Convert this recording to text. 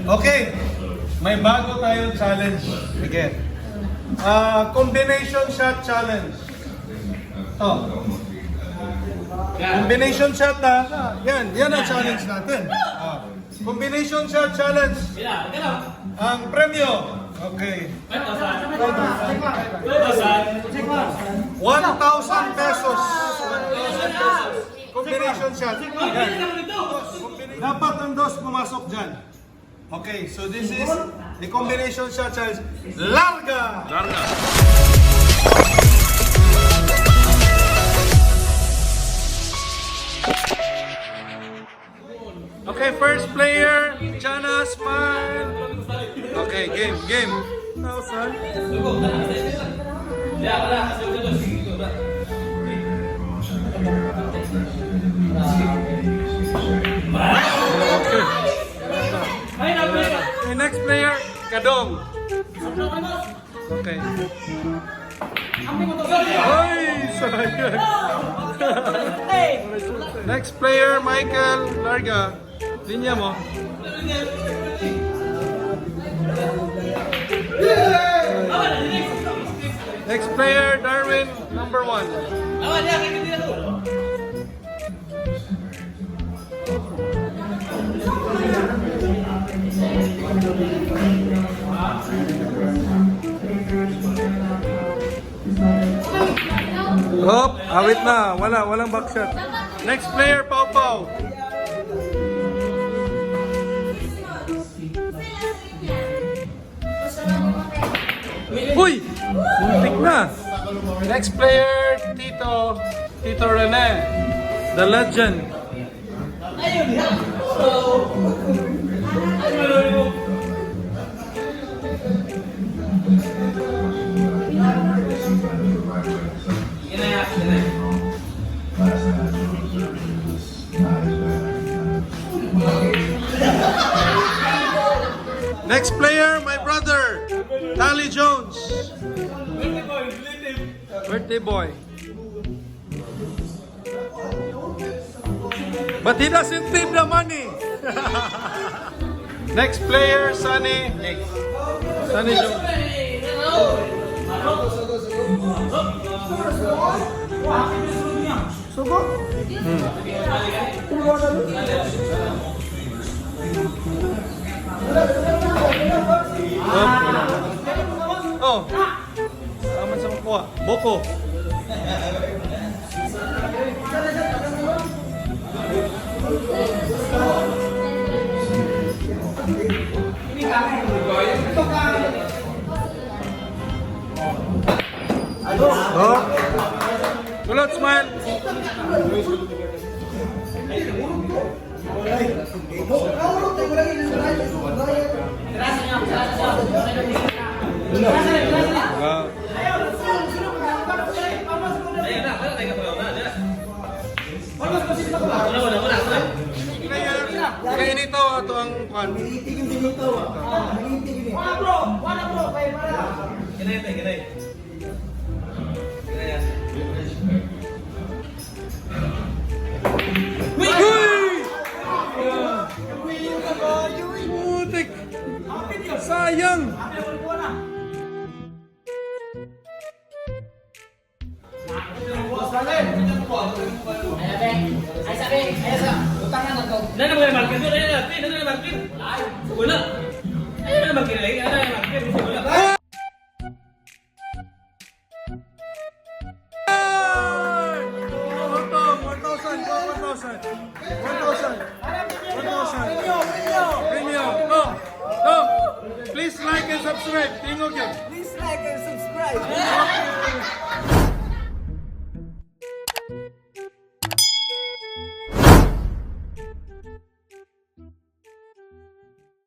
Okay, may bago tayong challenge. Again. Combination shot challenge. Combination shot na. Yan ang challenge natin. Combination shot challenge. Ang premyo. Okay. 1,000 pesos. Combination shot. Yan. Dapat ang dos pumasok dyan. Okay, so this is the combination shot challenge. Larga! Larga! Okay, first player, Jana Smile. Okay, game. 1,000. Okay, next player, Kadong. Okay. Ay, sayang. Next player, Michael Larga. Linya mo. Next player, Darwin, number 1. Hop, awit na. Walang backshot. Next player, Pau Pau. Uy! Muntik na. Next player, Tito Rene. The legend. Next player, my brother, Tally Jones. Birthday boy. But he doesn't need the money. Next player, Sunny. Sunny Jones. Sugo? Oh, aman sa makuha. Boko. Oh. Kulot, smile. Kaya nito ato ang kwan. Putik! Sayang! Premyo. No. Please like and subscribe. Tingog yun. Please like and subscribe.